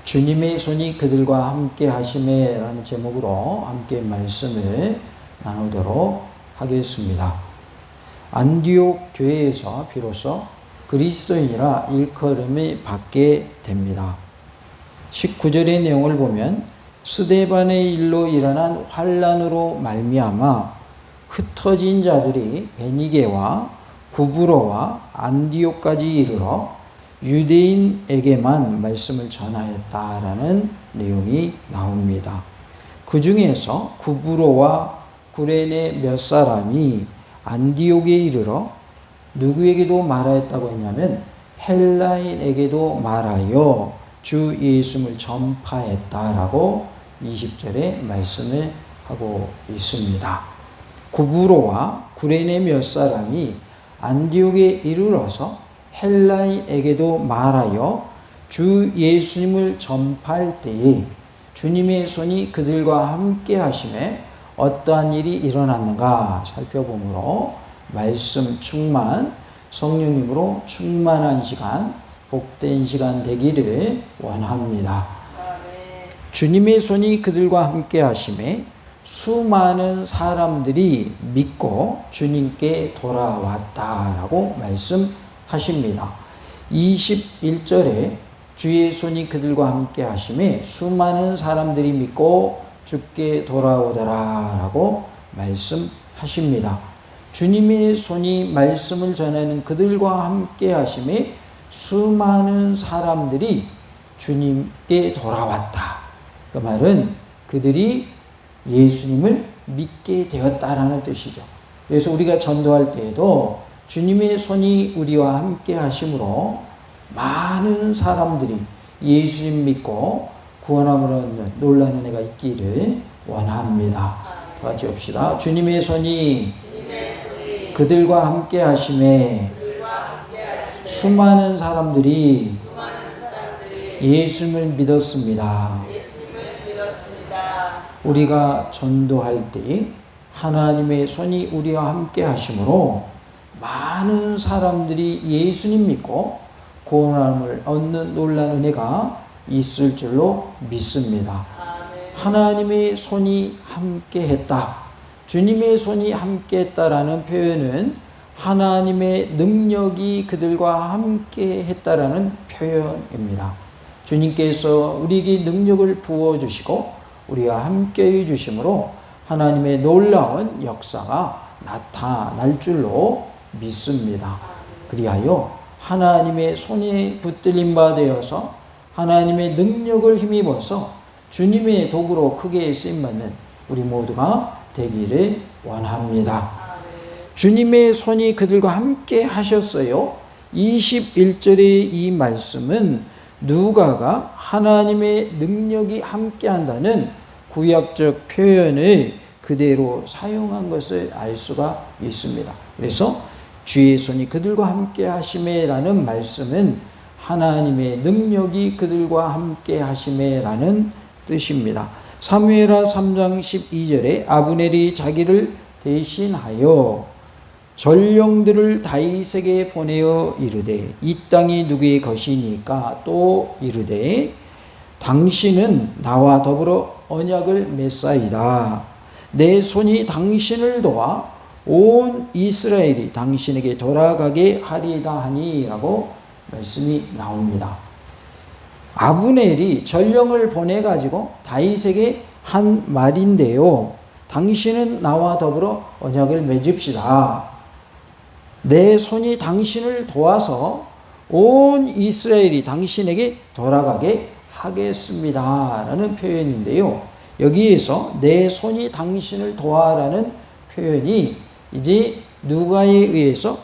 주님의 손이 그들과 함께 하심에 라는 제목으로 함께 말씀을 나누도록 하겠습니다. 안디옥 교회에서 비로소 그리스도인이라 일컬음을 받게 됩니다. 19절의 내용을 보면 스데반의 일로 일어난 환란으로 말미암아 흩어진 자들이 베니게와 구브로와 안디옥까지 이르러 유대인에게만 말씀을 전하였다라는 내용이 나옵니다. 그 중에서 구브로와 구레네 몇 사람이 안디옥에 이르러 누구에게도 말하였다고 했냐면 헬라인에게도 말하여 주 예수를 전파했다라고 20절에 말씀을 하고 있습니다. 구브로와 구레네 몇 사람이 안디옥에 이르러서 헬라인에게도 말하여 주 예수님을 전파할 때에 주님의 손이 그들과 함께 하심에 어떠한 일이 일어났는가 살펴보므로 말씀 충만, 성령님으로 충만한 시간, 복된 시간 되기를 원합니다. 주님의 손이 그들과 함께 하심에 수많은 사람들이 믿고 주님께 돌아왔다라고 말씀하십니다. 21절에 주의 손이 그들과 함께 하심에 수많은 사람들이 믿고 주께 돌아오더라라고 말씀하십니다. 주님의 손이 말씀을 전하는 그들과 함께 하심에 수많은 사람들이 주님께 돌아왔다. 그 말은 그들이 예수님을 믿게 되었다라는 뜻이죠. 그래서 우리가 전도할 때에도 주님의 손이 우리와 함께 하심으로 많은 사람들이 예수님 믿고 구원함을 얻는 놀라는 은혜가 있기를 원합니다. 다 같이 합시다. 주님의 손이 그들과 함께 하심에 수많은 사람들이 예수님을 믿었습니다. 우리가 전도할 때 하나님의 손이 우리와 함께 하심으로 많은 사람들이 예수님 믿고 구원함을 얻는 놀라운 은혜가 있을 줄로 믿습니다. 하나님의 손이 함께 했다. 주님의 손이 함께 했다라는 표현은 하나님의 능력이 그들과 함께 했다라는 표현입니다. 주님께서 우리에게 능력을 부어주시고 우리와 함께 해주심으로 하나님의 놀라운 역사가 나타날 줄로 믿습니다. 그리하여 하나님의 손에 붙들린 바 되어서 하나님의 능력을 힘입어서 주님의 도구로 크게 쓰임받는 우리 모두가 되기를 원합니다. 주님의 손이 그들과 함께 하셨어요. 21절의 이 말씀은 누가가 하나님의 능력이 함께한다는 구약적 표현을 그대로 사용한 것을 알 수가 있습니다. 그래서 주의 손이 그들과 함께 하심에라는 말씀은 하나님의 능력이 그들과 함께 하심에라는 뜻입니다. 사무엘하 3장 12절에 아브넬이 자기를 대신하여 전령들을 다윗에게 보내어 이르되 이 땅이 누구의 것이니까 또 이르되 당신은 나와 더불어 언약을 맺사이다. 내 손이 당신을 도와 온 이스라엘이 당신에게 돌아가게 하리이다 하니라고 말씀이 나옵니다. 아브넬이 전령을 보내가지고 다윗에게 한 말인데요. 당신은 나와 더불어 언약을 맺읍시다. 내 손이 당신을 도와서 온 이스라엘이 당신에게 돌아가게 하겠습니다. 라는 표현인데요. 여기에서 내 손이 당신을 도와라는 표현이 이제 누가에 의해서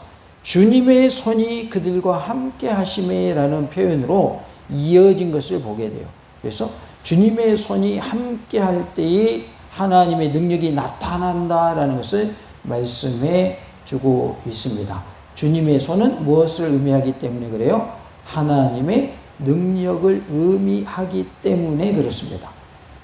주님의 손이 그들과 함께 하심에 라는 표현으로 이어진 것을 보게 돼요. 그래서 주님의 손이 함께 할 때에 하나님의 능력이 나타난다라는 것을 말씀해 주고 있습니다. 주님의 손은 무엇을 의미하기 때문에 그래요? 하나님의 능력을 의미하기 때문에 그렇습니다.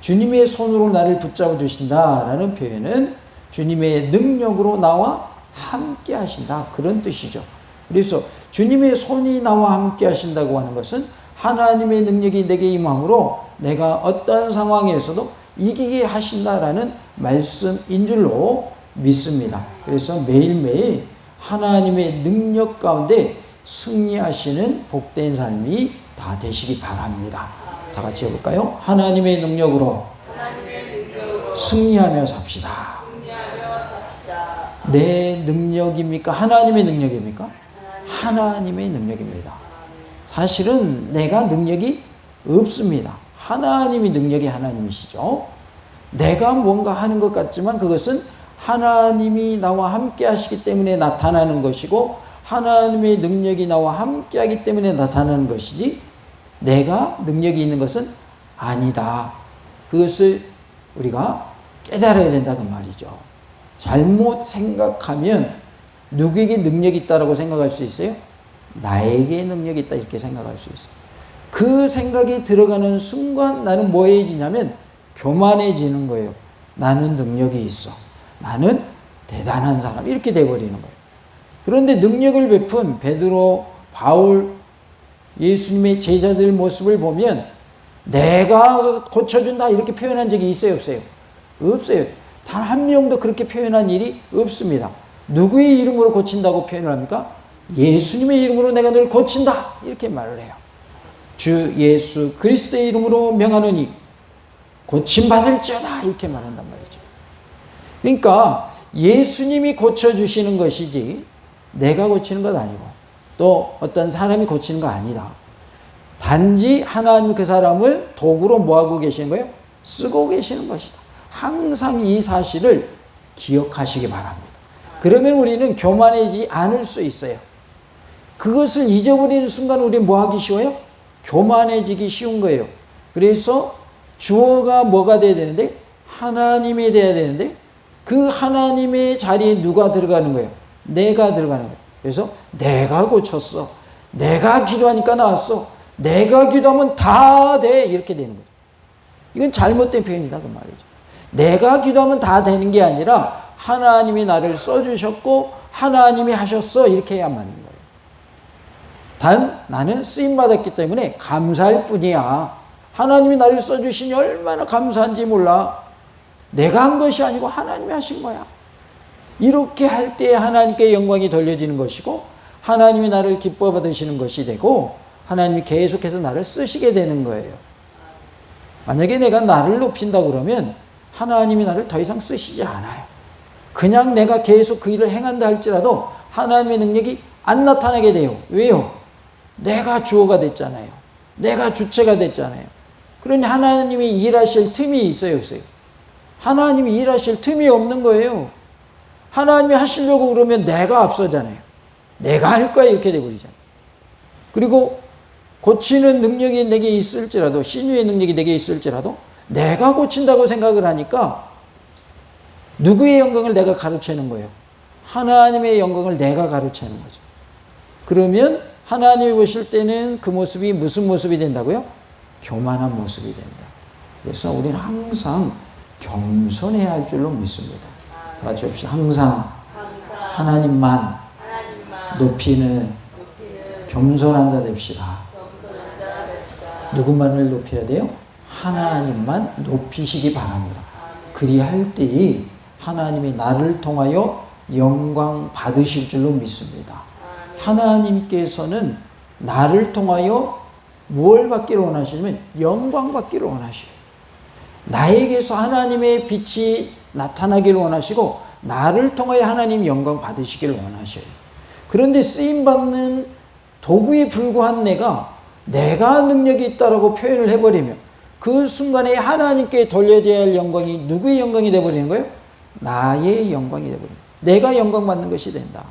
주님의 손으로 나를 붙잡아 주신다라는 표현은 주님의 능력으로 나와 함께 하신다 그런 뜻이죠. 그래서 주님의 손이 나와 함께 하신다고 하는 것은 하나님의 능력이 내게 임함으로 내가 어떤 상황에서도 이기게 하신다라는 말씀인 줄로 믿습니다. 그래서 매일매일 하나님의 능력 가운데 승리하시는 복된 삶이 다 되시기 바랍니다. 다 같이 해볼까요? 하나님의 능력으로 승리하며 삽시다. 내 능력입니까? 하나님의 능력입니까? 하나님의 능력입니다. 사실은 내가 능력이 없습니다. 하나님이 능력이 하나님이시죠. 내가 뭔가 하는 것 같지만 그것은 하나님이 나와 함께 하시기 때문에 나타나는 것이고 하나님의 능력이 나와 함께 하기 때문에 나타나는 것이지 내가 능력이 있는 것은 아니다. 그것을 우리가 깨달아야 된다 그 말이죠. 잘못 생각하면 누구에게 능력이 있다고 생각할 수 있어요? 나에게 능력이 있다 이렇게 생각할 수 있어요. 그 생각이 들어가는 순간 나는 뭐해지냐면 교만해지는 거예요. 나는 능력이 있어. 나는 대단한 사람 이렇게 돼버리는 거예요. 그런데 능력을 베푼 베드로, 바울, 예수님의 제자들 모습을 보면 내가 고쳐준다 이렇게 표현한 적이 있어요? 없어요? 없어요. 단 한 명도 그렇게 표현한 일이 없습니다. 누구의 이름으로 고친다고 표현을 합니까? 예수님의 이름으로 내가 널 고친다 이렇게 말을 해요. 주 예수 그리스도의 이름으로 명하노니 고침받을지어다 이렇게 말한단 말이죠. 그러니까 예수님이 고쳐주시는 것이지 내가 고치는 것 아니고 또 어떤 사람이 고치는 거 아니다. 단지 하나님 그 사람을 도구로 뭐하고 계시는 거예요? 쓰고 계시는 것이다. 항상 이 사실을 기억하시기 바랍니다. 그러면 우리는 교만해지지 않을 수 있어요. 그것을 잊어버리는 순간 우리는 뭐하기 쉬워요? 교만해지기 쉬운 거예요. 그래서 주어가 뭐가 돼야 되는데? 하나님이 돼야 되는데 그 하나님의 자리에 누가 들어가는 거예요? 내가 들어가는 거예요. 그래서 내가 고쳤어. 내가 기도하니까 나왔어. 내가 기도하면 다 돼. 이렇게 되는 거죠. 이건 잘못된 표현이다 그 말이죠. 내가 기도하면 다 되는 게 아니라 하나님이 나를 써주셨고 하나님이 하셨어. 이렇게 해야 맞는 거예요. 단 나는 쓰임받았기 때문에 감사할 뿐이야. 하나님이 나를 써주시니 얼마나 감사한지 몰라. 내가 한 것이 아니고 하나님이 하신 거야. 이렇게 할 때 하나님께 영광이 돌려지는 것이고 하나님이 나를 기뻐 받으시는 것이 되고 하나님이 계속해서 나를 쓰시게 되는 거예요. 만약에 내가 나를 높인다 그러면 하나님이 나를 더 이상 쓰시지 않아요. 그냥 내가 계속 그 일을 행한다 할지라도 하나님의 능력이 안 나타나게 돼요. 왜요? 내가 주어가 됐잖아요. 내가 주체가 됐잖아요. 그러니 하나님이 일하실 틈이 있어요, 없어요? 하나님이 일하실 틈이 없는 거예요. 하나님이 하시려고 그러면 내가 앞서잖아요. 내가 할 거야 이렇게 돼버리잖아요. 그리고 고치는 능력이 내게 있을지라도 신유의 능력이 내게 있을지라도 내가 고친다고 생각을 하니까 누구의 영광을 내가 가로채는 거예요? 하나님의 영광을 내가 가로채는 거죠. 그러면 하나님이 보실 때는 그 모습이 무슨 모습이 된다고요? 교만한 모습이 된다. 그래서 우리는 항상 겸손해야 할 줄로 믿습니다. 다 같이 합시다. 항상 하나님만 높이는 겸손한 자 됩시다. 누구만을 높여야 돼요? 하나님만 높이시기 바랍니다. 그리할 때 하나님이 나를 통하여 영광 받으실 줄로 믿습니다. 하나님께서는 나를 통하여 무엇을 받기를 원하시냐면 영광 받기를 원하셔요. 나에게서 하나님의 빛이 나타나기를 원하시고 나를 통하여 하나님 영광 받으시기를 원하셔요. 그런데 쓰임받는 도구에 불과한 내가 능력이 있다라고 표현을 해버리면 그 순간에 하나님께 돌려져야 할 영광이 누구의 영광이 되어버리는 거예요? 나의 영광이 되어버리는 거예요. 내가 영광 받는 것이 된다.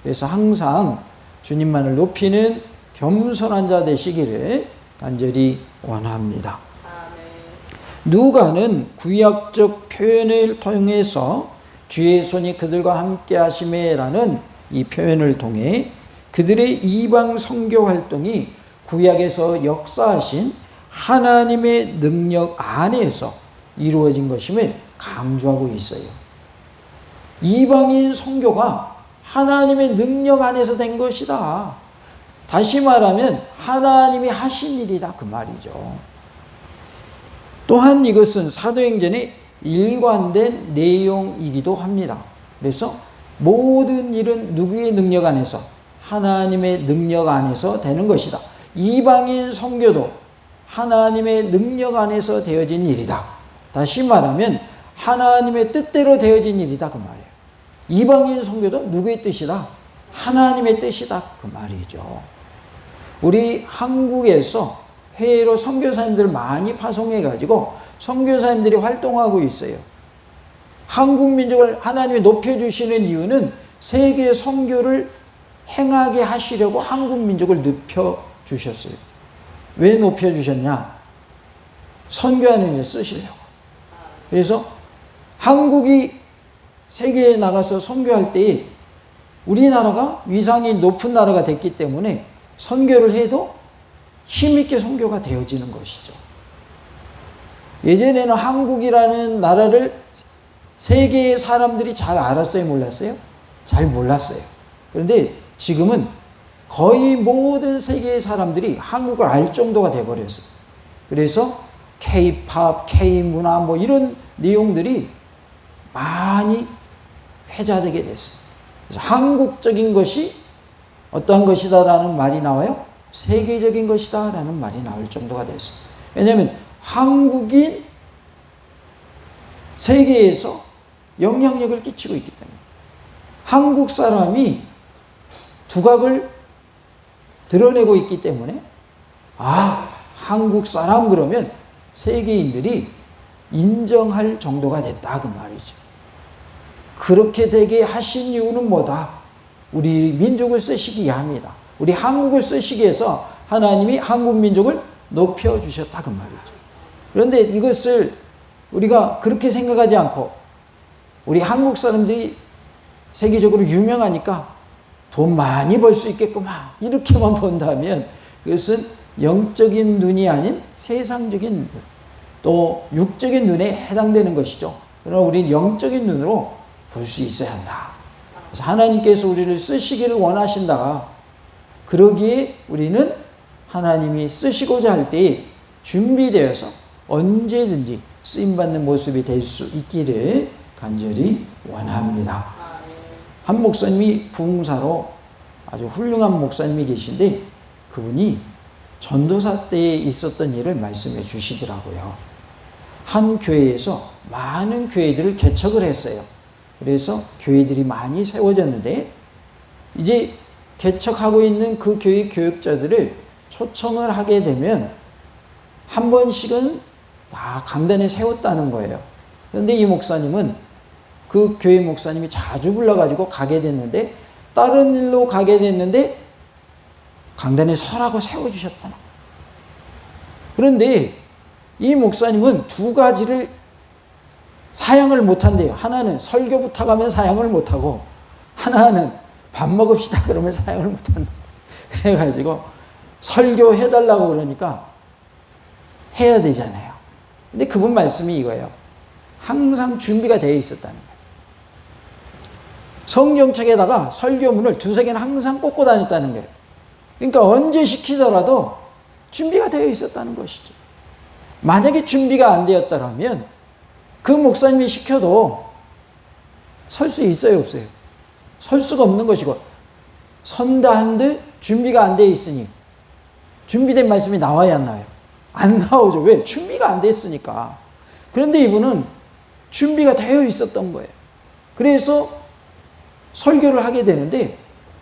그래서 항상 주님만을 높이는 겸손한 자 되시기를 간절히 원합니다. 누가는 구약적 표현을 통해서 주의 손이 그들과 함께 하심에라는 이 표현을 통해 그들의 이방 선교 활동이 구약에서 역사하신 하나님의 능력 안에서 이루어진 것임을 강조하고 있어요. 이방인 선교가 하나님의 능력 안에서 된 것이다. 다시 말하면 하나님이 하신 일이다 그 말이죠. 또한 이것은 사도행전의 일관된 내용이기도 합니다. 그래서 모든 일은 누구의 능력 안에서? 하나님의 능력 안에서 되는 것이다. 이방인 선교도 하나님의 능력 안에서 되어진 일이다. 다시 말하면 하나님의 뜻대로 되어진 일이다 그 말이에요. 이방인 선교도 누구의 뜻이다? 하나님의 뜻이다 그 말이죠. 우리 한국에서 해외로 선교사님들 많이 파송해 가지고 선교사님들이 활동하고 있어요. 한국 민족을 하나님이 높여주시는 이유는 세계 선교를 행하게 하시려고 한국 민족을 높여주셨어요. 왜 높여주셨냐? 선교하는 일에 쓰시려고. 그래서 한국이 세계에 나가서 선교할 때 우리나라가 위상이 높은 나라가 됐기 때문에 선교를 해도 힘있게 선교가 되어지는 것이죠. 예전에는 한국이라는 나라를 세계의 사람들이 잘 알았어요? 몰랐어요? 잘 몰랐어요. 그런데 지금은 거의 모든 세계의 사람들이 한국을 알 정도가 돼버렸어요. 그래서 K-팝, K-문화 뭐 이런 내용들이 많이 회자되게 됐어요. 그래서 한국적인 것이 어떠한 것이다 라는 말이 나와요? 세계적인 것이다 라는 말이 나올 정도가 됐어요. 왜냐하면 한국이 세계에서 영향력을 끼치고 있기 때문에 한국 사람이 두각을 드러내고 있기 때문에 한국 사람 그러면 세계인들이 인정할 정도가 됐다 그 말이죠. 그렇게 되게 하신 이유는 뭐다? 우리 민족을 쓰시기 위함이다. 우리 한국을 쓰시기 위해서 하나님이 한국 민족을 높여주셨다 그 말이죠. 그런데 이것을 우리가 그렇게 생각하지 않고 우리 한국 사람들이 세계적으로 유명하니까 돈 많이 벌 수 있겠구만 이렇게만 본다면 그것은 영적인 눈이 아닌 세상적인 눈, 또 육적인 눈에 해당되는 것이죠. 그러나 우리는 영적인 눈으로 볼 수 있어야 한다. 그래서 하나님께서 우리를 쓰시기를 원하신다. 그러기에 우리는 하나님이 쓰시고자 할 때에 준비되어서 언제든지 쓰임받는 모습이 될 수 있기를 간절히 원합니다. 한 목사님이 부흥사로 아주 훌륭한 목사님이 계신데 그분이 전도사 때에 있었던 일을 말씀해 주시더라고요. 한 교회에서 많은 교회들을 개척을 했어요. 그래서 교회들이 많이 세워졌는데 이제 개척하고 있는 그 교회 교육자들을 초청을 하게 되면 한 번씩은 다 강단에 세웠다는 거예요. 그런데 이 목사님은 그 교회 목사님이 자주 불러가지고 가게 됐는데 다른 일로 가게 됐는데 강단에 서라고 세워주셨다는 거예요. 그런데 이 목사님은 두 가지를 사양을 못한대요. 하나는 설교부터 가면 사양을 못하고 하나는 밥 먹읍시다 그러면 사양을 못한다. 그래가지고 설교해달라고 그러니까 해야 되잖아요. 근데 그분 말씀이 이거예요. 항상 준비가 되어 있었다는 거예요. 성경책에다가 설교문을 두세 개는 항상 꽂고 다녔다는 거예요. 그러니까 언제 시키더라도 준비가 되어 있었다는 것이죠. 만약에 준비가 안 되었다면 그 목사님이 시켜도 설 수 있어요, 없어요? 설 수가 없는 것이고 선다 한들 준비가 안 되어 있으니 준비된 말씀이 나와야 안 나와요? 안 나오죠. 왜? 준비가 안 됐으니까. 그런데 이분은 준비가 되어 있었던 거예요. 그래서 설교를 하게 되는데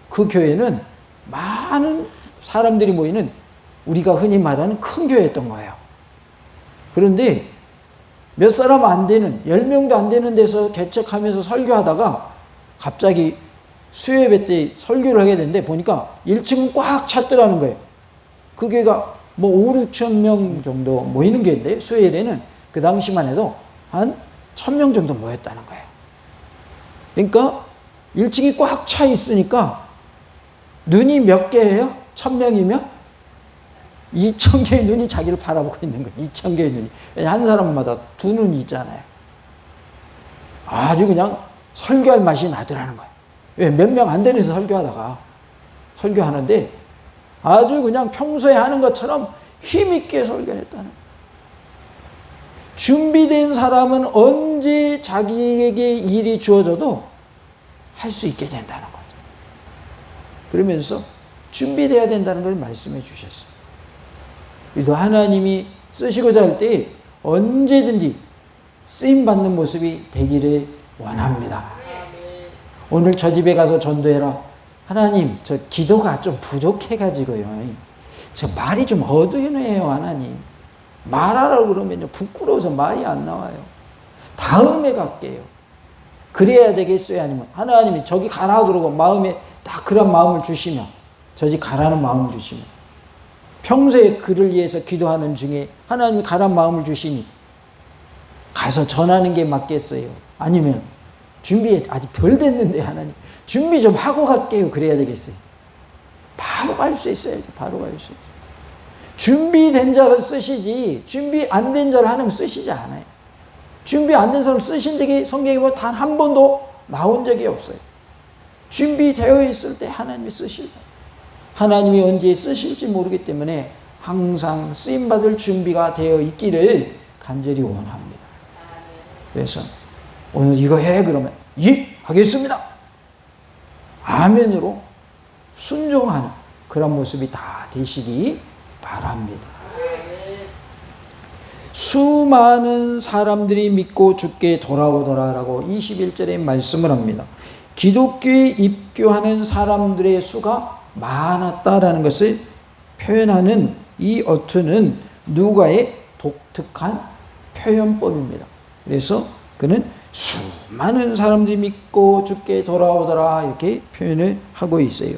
그 교회는 많은 사람들이 모이는 우리가 흔히 말하는 큰 교회였던 거예요. 그런데 몇 사람 안 되는 10명도 안 되는 데서 개척하면서 설교하다가 갑자기 수요예배 때 설교를 하게 됐는데 보니까 1층은 꽉 찼더라는 거예요. 그 교회가 뭐 5, 6천 명 정도 모이는 교회인데 수요예배는 그 당시만 해도 한 1,000명 정도 모였다는 거예요. 그러니까 1층이 꽉 차 있으니까 눈이 몇 개예요? 1,000명이면 2,000개의 눈이 자기를 바라보고 있는 거예요. 2,000개의 눈이. 한 사람마다 두 눈이 있잖아요. 아주 그냥 설교할 맛이 나더라는 거예요. 왜? 몇 명 안 되는 데서 설교하다가 설교하는데 아주 그냥 평소에 하는 것처럼 힘있게 설교를 했다는 거예요. 준비된 사람은 언제 자기에게 일이 주어져도 할 수 있게 된다는 거죠. 그러면서 준비되어야 된다는 걸 말씀해 주셨어요. 그래도 하나님이 쓰시고자 할 때 언제든지 쓰임받는 모습이 되기를 원합니다. 오늘 저 집에 가서 전도해라. 하나님, 저 기도가 좀 부족해가지고요. 저 말이 좀 어두운해요, 하나님. 말하라고 그러면요, 부끄러워서 말이 안 나와요. 다음에 갈게요. 그래야 되겠어요? 아니면 하나님이 저기 가라 그러고 마음에 딱 그런 마음을 주시면, 저기 가라는 마음을 주시면, 평소에 그를 위해서 기도하는 중에 하나님이 가라는 마음을 주시니 가서 전하는 게 맞겠어요? 아니면 준비 아직 덜 됐는데 하나님 준비 좀 하고 갈게요. 그래야 되겠어요? 바로 갈 수 있어야죠. 바로 갈 수 있어요. 준비된 자를 쓰시지 준비 안 된 자를 하나님 쓰시지 않아요. 준비 안 된 사람 쓰신 적이 성경에 보면 단 한 번도 나온 적이 없어요. 준비되어 있을 때 하나님이 쓰시죠. 하나님이 언제 쓰실지 모르기 때문에 항상 쓰임받을 준비가 되어 있기를 간절히 원합니다. 그래서 오늘 이거 해 그러면 하겠습니다. 아멘으로 순종하는 그런 모습이 다 되시기 바랍니다. 수많은 사람들이 믿고 주께 돌아오더라라고 21절에 말씀을 합니다. 기독교에 입교하는 사람들의 수가 많았다라는 것을 표현하는 이 어투는 누가의 독특한 표현법입니다. 그래서 그는 수많은 사람들이 믿고 주께 돌아오더라 이렇게 표현을 하고 있어요.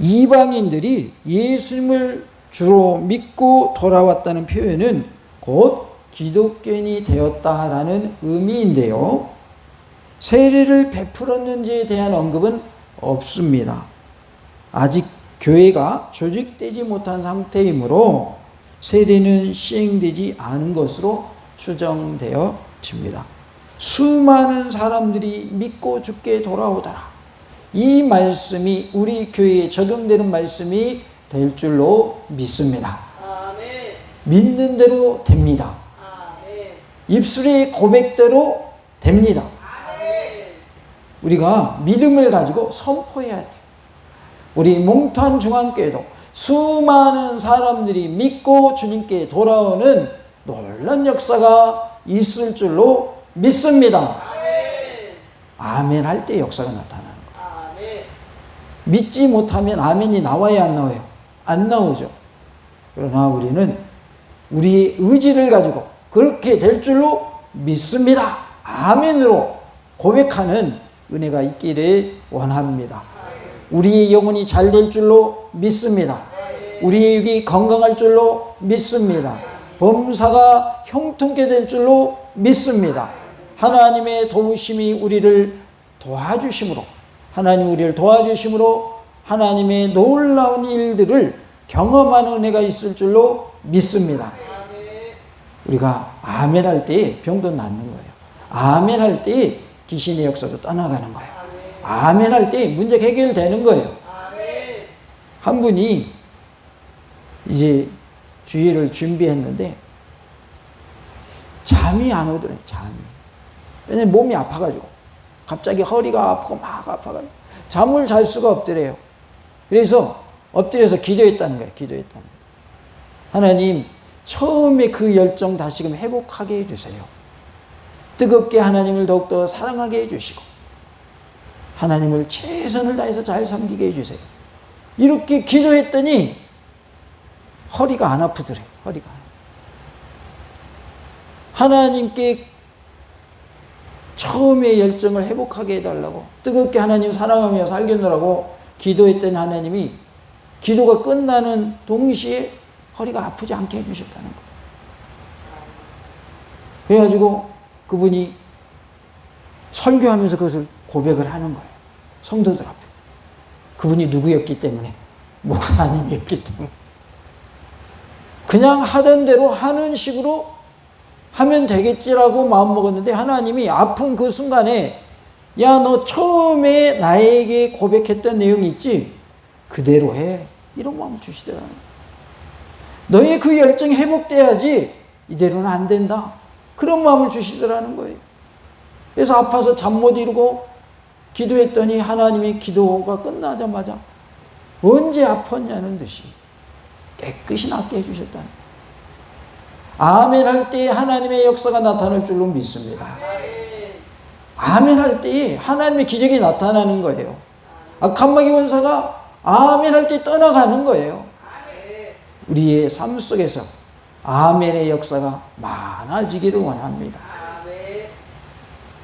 이방인들이 예수님을 주로 믿고 돌아왔다는 표현은 곧 기독교인이 되었다라는 의미인데요. 세례를 베풀었는지에 대한 언급은 없습니다. 아직 교회가 조직되지 못한 상태이므로 세례는 시행되지 않은 것으로 추정되어집니다. 수많은 사람들이 믿고 주께 돌아오더라. 이 말씀이 우리 교회에 적용되는 말씀이 될 줄로 믿습니다. 아멘. 믿는 대로 됩니다. 아멘. 입술의 고백대로 됩니다. 아멘. 우리가 믿음을 가지고 선포해야 돼요. 우리 몽탄 중앙교회도 수많은 사람들이 믿고 주님께 돌아오는 놀라운 역사가 있을 줄로 믿습니다. 아멘 할 때 역사가 나타나는 거예요. 아멘. 믿지 못하면 아멘이 나와야 안 나와요? 안 나오죠. 그러나 우리는 우리의 의지를 가지고 그렇게 될 줄로 믿습니다. 아멘으로 고백하는 은혜가 있기를 원합니다. 우리의 영혼이 잘 될 줄로 믿습니다. 우리의 육이 건강할 줄로 믿습니다. 범사가 형통케 될 줄로 믿습니다. 하나님의 도우심이 우리를 도와주심으로, 하나님 우리를 도와주심으로 하나님의 놀라운 일들을 경험하는 은혜가 있을 줄로 믿습니다. 우리가 아멘 할 때 병도 낫는 거예요. 아멘 할 때 귀신의 역사도 떠나가는 거예요. 아멘 할 때 문제가 해결되는 거예요. 한 분이 이제 주일을 준비했는데 잠이 안 오더래요. 잠이. 왜냐면 몸이 아파가지고 갑자기 허리가 아프고 막 아파가지고 잠을 잘 수가 없더래요. 그래서 엎드려서 기도했다는 거예요. 기도했다는 거예요. 하나님, 처음에 그 열정 다시금 회복하게 해주세요. 뜨겁게 하나님을 더욱더 사랑하게 해주시고 하나님을 최선을 다해서 잘 섬기게 해주세요. 이렇게 기도했더니 허리가 안 아프더래요. 허리가 안 아프더래요. 하나님께 처음에 열정을 회복하게 해달라고 뜨겁게 하나님 사랑하며 살겠노라고 기도했더니 하나님이 기도가 끝나는 동시에 허리가 아프지 않게 해주셨다는 거예요. 그래가지고 그분이 설교하면서 그것을 고백을 하는 거예요. 성도들 앞에. 그분이 누구였기 때문에? 목사님이었기 때문에. 그냥 하던 대로 하는 식으로 하면 되겠지라고 마음먹었는데 하나님이 아픈 그 순간에 야, 너 처음에 나에게 고백했던 내용이 있지? 그대로 해. 이런 마음을 주시더라는 거예요. 너의 그 열정이 회복돼야지 이대로는 안 된다. 그런 마음을 주시더라는 거예요. 그래서 아파서 잠 못 이루고 기도했더니 하나님이 기도가 끝나자마자 언제 아팠냐는 듯이 깨끗이 낫게 해주셨다는 거예요. 아멘 할 때에 하나님의 역사가 나타날 줄로 믿습니다. 아멘 할 때에 하나님의 기적이 나타나는 거예요. 간마귀 원사가 아멘 할 때 떠나가는 거예요. 우리의 삶 속에서 아멘의 역사가 많아지기를 원합니다.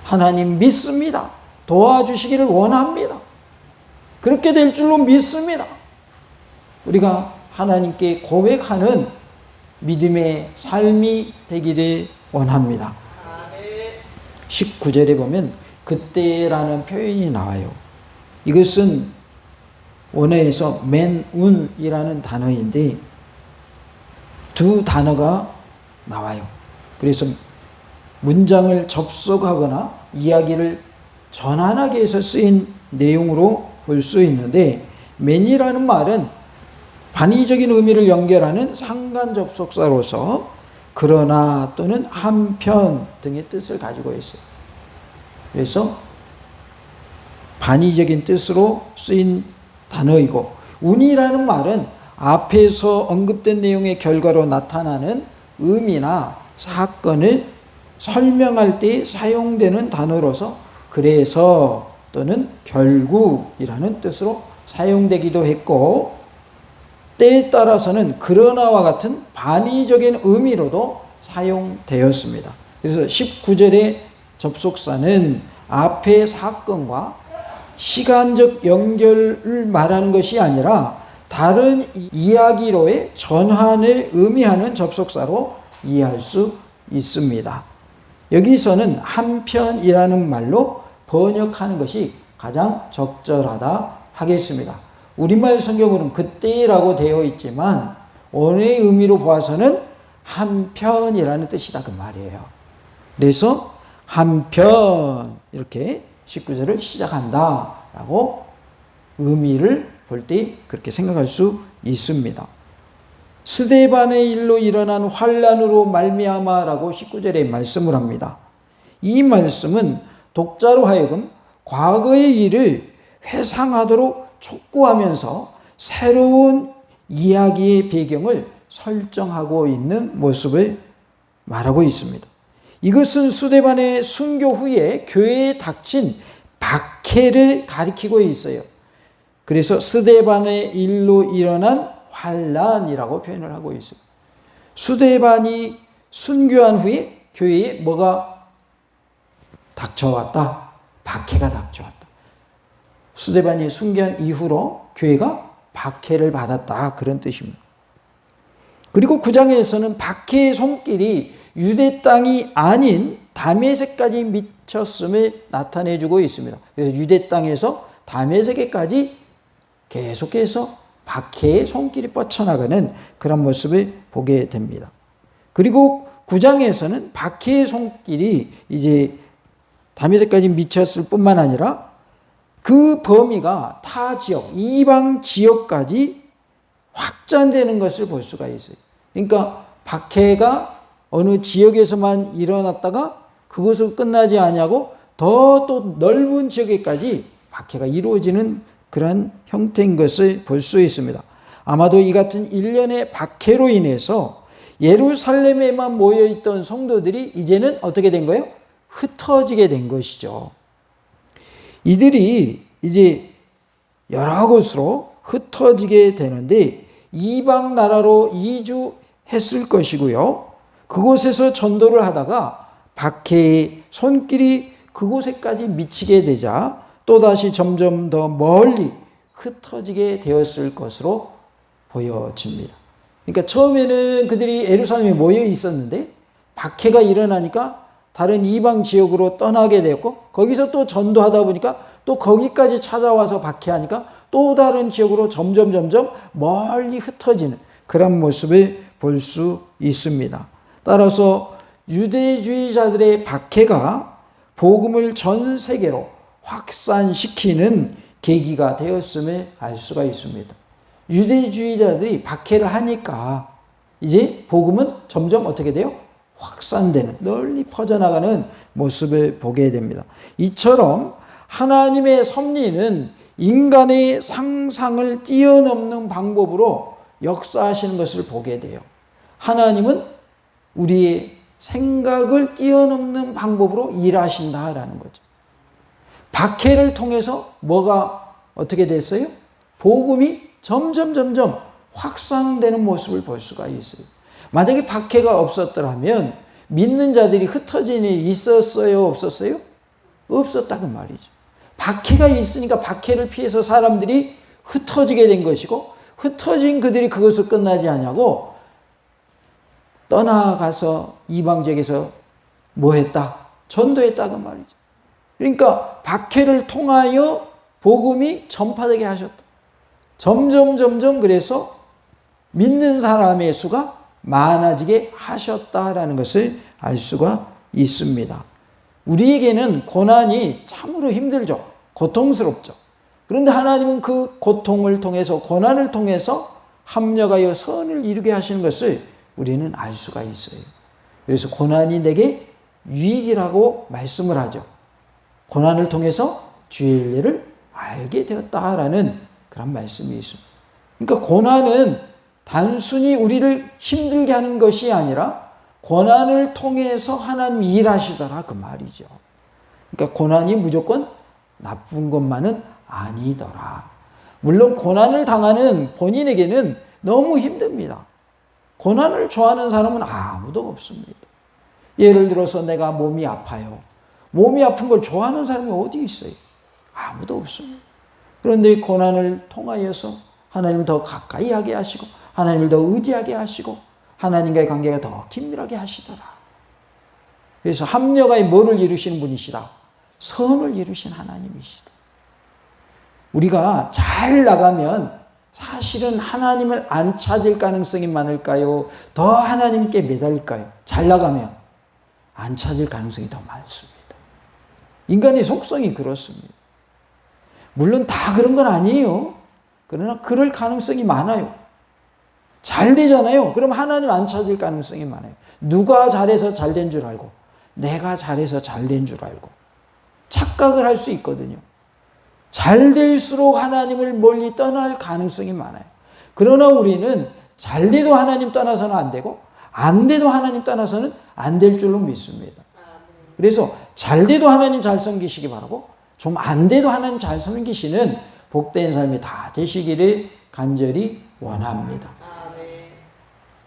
하나님 믿습니다. 도와주시기를 원합니다. 그렇게 될 줄로 믿습니다. 우리가 하나님께 고백하는 믿음의 삶이 되기를 원합니다. 19절에 보면 그때라는 표현이 나와요. 이것은 원어에서 맨운이라는 단어인데 두 단어가 나와요. 그래서 문장을 접속하거나 이야기를 전환하기 위해서 쓰인 내용으로 볼 수 있는데, 맨이라는 말은 반의적인 의미를 연결하는 상관 접속사로서 그러나 또는 한편 등의 뜻을 가지고 있어요. 그래서 반의적인 뜻으로 쓰인 단어이고, 운이라는 말은 앞에서 언급된 내용의 결과로 나타나는 의미나 사건을 설명할 때 사용되는 단어로서 그래서 또는 결국이라는 뜻으로 사용되기도 했고, 때에 따라서는 그러나와 같은 반의적인 의미로도 사용되었습니다. 그래서 19절의 접속사는 앞의 사건과 시간적 연결을 말하는 것이 아니라 다른 이야기로의 전환을 의미하는 접속사로 이해할 수 있습니다. 여기서는 한편이라는 말로 번역하는 것이 가장 적절하다 하겠습니다. 우리말 성경으로는 그때라고 되어 있지만 원어의 의미로 보아서는 한편이라는 뜻이다 그 말이에요. 그래서 한편 이렇게 19절을 시작한다 라고 의미를 볼 때 그렇게 생각할 수 있습니다. 스데반의 일로 일어난 환란으로 말미암아라고 19절에 말씀을 합니다. 이 말씀은 독자로 하여금 과거의 일을 회상하도록 촉구하면서 새로운 이야기의 배경을 설정하고 있는 모습을 말하고 있습니다. 이것은 스데반의 순교 후에 교회에 닥친 박해를 가리키고 있어요. 그래서 스데반의 일로 일어난 환란이라고 표현을 하고 있어요. 스데반이 순교한 후에 교회에 뭐가 닥쳐왔다? 박해가 닥쳐왔다. 스데반이 순교한 이후로 교회가 박해를 받았다 그런 뜻입니다. 그리고 9장에서는 박해의 손길이 유대 땅이 아닌 다메섹까지 미쳤음을 나타내주고 있습니다. 그래서 유대 땅에서 다메섹에까지 계속해서 박해의 손길이 뻗쳐나가는 그런 모습을 보게 됩니다. 그리고 9장에서는 박해의 손길이 이제 다메섹까지 미쳤을 뿐만 아니라 그 범위가 타 지역, 이방 지역까지 확장되는 것을 볼 수가 있어요. 그러니까 박해가 어느 지역에서만 일어났다가 그것으로 끝나지 아니하고 더 또 넓은 지역에까지 박해가 이루어지는 그런 형태인 것을 볼 수 있습니다. 아마도 이 같은 일련의 박해로 인해서 예루살렘에만 모여있던 성도들이 이제는 어떻게 된 거예요? 흩어지게 된 것이죠. 이들이 이제 여러 곳으로 흩어지게 되는데 이방 나라로 이주했을 것이고요. 그곳에서 전도를 하다가 박해의 손길이 그곳에까지 미치게 되자 또다시 점점 더 멀리 흩어지게 되었을 것으로 보여집니다. 그러니까 처음에는 그들이 예루살렘에 모여 있었는데 박해가 일어나니까 다른 이방 지역으로 떠나게 되었고 거기서 또 전도하다 보니까 또 거기까지 찾아와서 박해하니까 또 다른 지역으로 점점 멀리 흩어지는 그런 모습을 볼 수 있습니다. 따라서 유대주의자들의 박해가 복음을 전 세계로 확산시키는 계기가 되었음을 알 수가 있습니다. 유대주의자들이 박해를 하니까 이제 복음은 점점 어떻게 돼요? 확산되는, 널리 퍼져나가는 모습을 보게 됩니다. 이처럼 하나님의 섭리는 인간의 상상을 뛰어넘는 방법으로 역사하시는 것을 보게 돼요. 하나님은 우리의 생각을 뛰어넘는 방법으로 일하신다라는 거죠. 박해를 통해서 뭐가 어떻게 됐어요? 복음이 점점 확산되는 모습을 볼 수가 있어요. 만약에 박해가 없었더라면 믿는 자들이 흩어진 일이 있었어요? 없었어요? 없었다고 말이죠. 박해가 있으니까 박해를 피해서 사람들이 흩어지게 된 것이고, 흩어진 그들이 그것을 끝나지 않냐고 떠나가서 이방 지역에서 뭐 했다? 전도했다고 말이죠. 그러니까 박해를 통하여 복음이 전파되게 하셨다. 점점 그래서 믿는 사람의 수가 많아지게 하셨다라는 것을 알 수가 있습니다. 우리에게는 고난이 참으로 힘들죠. 고통스럽죠. 그런데 하나님은 그 고통을 통해서, 고난을 통해서 합력하여 선을 이루게 하시는 것을 우리는 알 수가 있어요. 그래서 고난이 내게 유익이라고 말씀을 하죠. 고난을 통해서 주의 일을 알게 되었다라는 그런 말씀이 있습니다. 그러니까 고난은 단순히 우리를 힘들게 하는 것이 아니라 고난을 통해서 하나님이 일하시더라 그 말이죠. 그러니까 고난이 무조건 나쁜 것만은 아니더라. 물론 고난을 당하는 본인에게는 너무 힘듭니다. 고난을 좋아하는 사람은 아무도 없습니다. 예를 들어서 내가 몸이 아파요. 몸이 아픈 걸 좋아하는 사람이 어디 있어요? 아무도 없습니다. 그런데 고난을 통하여서 하나님을 더 가까이 하게 하시고, 하나님을 더 의지하게 하시고, 하나님과의 관계가 더 긴밀하게 하시더라. 그래서 합력하여 뭐를 이루시는 분이시다? 선을 이루신 하나님이시다. 우리가 잘 나가면 사실은 하나님을 안 찾을 가능성이 많을까요? 더 하나님께 매달릴까요? 잘 나가면 안 찾을 가능성이 더 많습니다. 인간의 속성이 그렇습니다. 물론 다 그런 건 아니에요. 그러나 그럴 가능성이 많아요. 잘 되잖아요. 그럼 하나님 안 찾을 가능성이 많아요. 누가 잘해서 잘 된 줄 알고, 내가 잘해서 잘 된 줄 알고 착각을 할 수 있거든요. 잘 될수록 하나님을 멀리 떠날 가능성이 많아요. 그러나 우리는 잘 돼도 하나님 떠나서는 안 되고, 안 돼도 하나님 떠나서는 안 될 줄로 믿습니다. 그래서 잘 돼도 하나님 잘 섬기시기 바라고, 좀 안 돼도 하나님 잘 섬기시는 복된 삶이 다 되시기를 간절히 원합니다.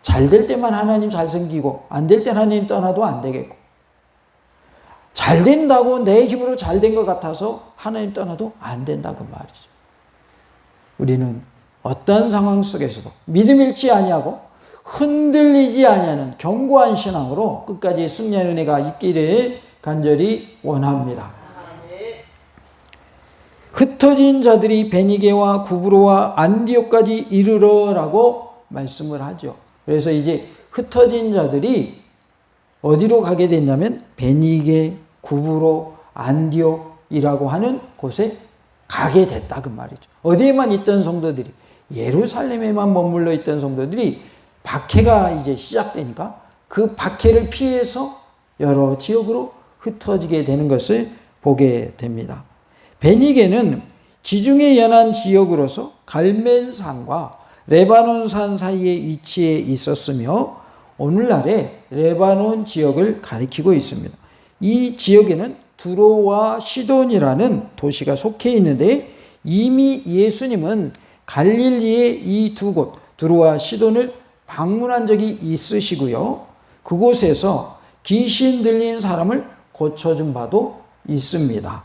잘 될 때만 하나님 잘 섬기고, 안 될 때는 하나님 떠나도 안 되겠고, 잘 된다고 내 힘으로 잘 된 것 같아서 하나님 떠나도 안 된다고 말이죠. 우리는 어떤 상황 속에서도 믿음 잃지 아니하고 흔들리지 아니하는 견고한 신앙으로 끝까지 승리하는 은혜가 있기를 간절히 원합니다. 흩어진 자들이 베니게와 구브로와 안디옥까지 이르러라고 말씀을 하죠. 그래서 이제 흩어진 자들이 어디로 가게 됐냐면 베니게, 구브로, 안디옥이라고 하는 곳에 가게 됐다 그 말이죠. 어디에만 있던 성도들이, 예루살렘에만 머물러 있던 성도들이 박해가 이제 시작되니까 그 박해를 피해서 여러 지역으로 흩어지게 되는 것을 보게 됩니다. 베니게는 지중해 연안 지역으로서 갈멜산과 레바논산 사이에 위치해 있었으며 오늘날의 레바논 지역을 가리키고 있습니다. 이 지역에는 두로와 시돈이라는 도시가 속해 있는데 이미 예수님은 갈릴리의 이 두 곳, 두로와 시돈을 방문한 적이 있으시고요. 그곳에서 귀신 들린 사람을 고쳐준 바도 있습니다.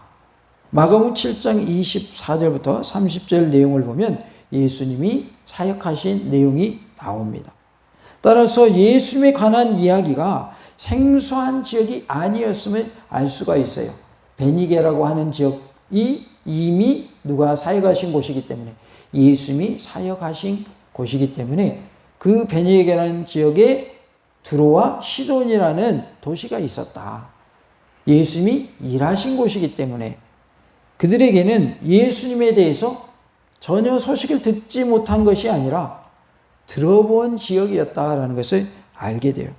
마가복음 7장 24절부터 30절 내용을 보면 예수님이 사역하신 내용이 나옵니다. 따라서 예수님에 관한 이야기가 생소한 지역이 아니었음을 알 수가 있어요. 베니게라고 하는 지역이 이미 누가 사역하신 곳이기 때문에, 예수님이 사역하신 곳이기 때문에 그 베니게라는 지역에 두로와 시돈이라는 도시가 있었다. 예수님이 일하신 곳이기 때문에 그들에게는 예수님에 대해서 전혀 소식을 듣지 못한 것이 아니라 들어본 지역이었다라는 것을 알게 돼요.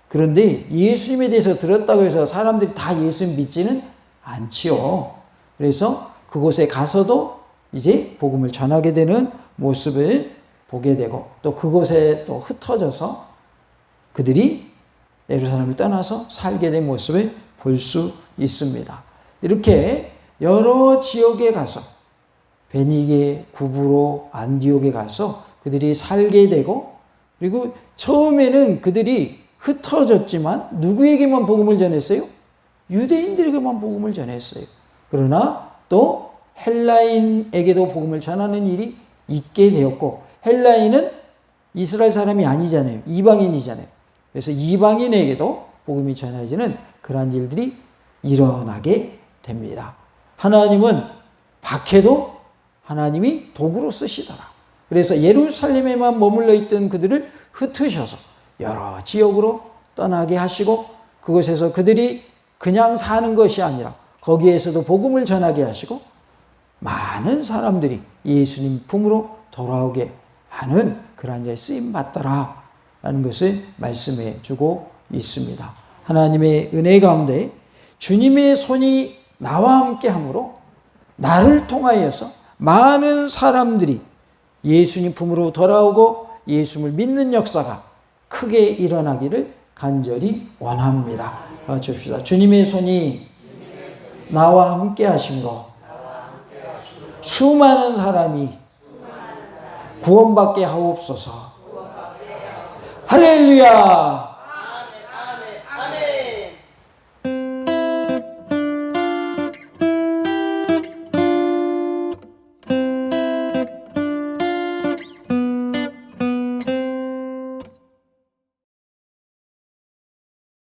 그런데 예수님에 대해서 들었다고 해서 사람들이 다 예수님 믿지는 않지요. 그래서 그곳에 가서도 이제 복음을 전하게 되는 모습을 보게 되고, 또 그곳에 또 흩어져서 그들이 예루살렘을 떠나서 살게 된 모습을 볼 수 있습니다. 이렇게 여러 지역에 가서 베니게, 구브로, 안디옥에 가서 그들이 살게 되고, 그리고 처음에는 그들이 흩어졌지만 누구에게만 복음을 전했어요? 유대인들에게만 복음을 전했어요. 그러나 또 헬라인에게도 복음을 전하는 일이 있게 되었고, 헬라인은 이스라엘 사람이 아니잖아요. 이방인이잖아요. 그래서 이방인에게도 복음이 전해지는 그러한 일들이 일어나게 됩니다. 하나님은 박해도 하나님이 도구로 쓰시더라. 그래서 예루살렘에만 머물러 있던 그들을 흩으셔서 여러 지역으로 떠나게 하시고, 그곳에서 그들이 그냥 사는 것이 아니라 거기에서도 복음을 전하게 하시고 많은 사람들이 예수님 품으로 돌아오게 하는 그러한 일에 쓰임 받더라라는 것을 말씀해 주고 있습니다. 하나님의 은혜 가운데 주님의 손이 나와 함께 함으로 나를 통하여서 많은 사람들이 예수님 품으로 돌아오고 예수님을 믿는 역사가 크게 일어나기를 간절히 원합니다. 같이 봅시다. 주님의 손이 나와 함께 하심으로 수많은 사람이 구원받게 하옵소서. 할렐루야.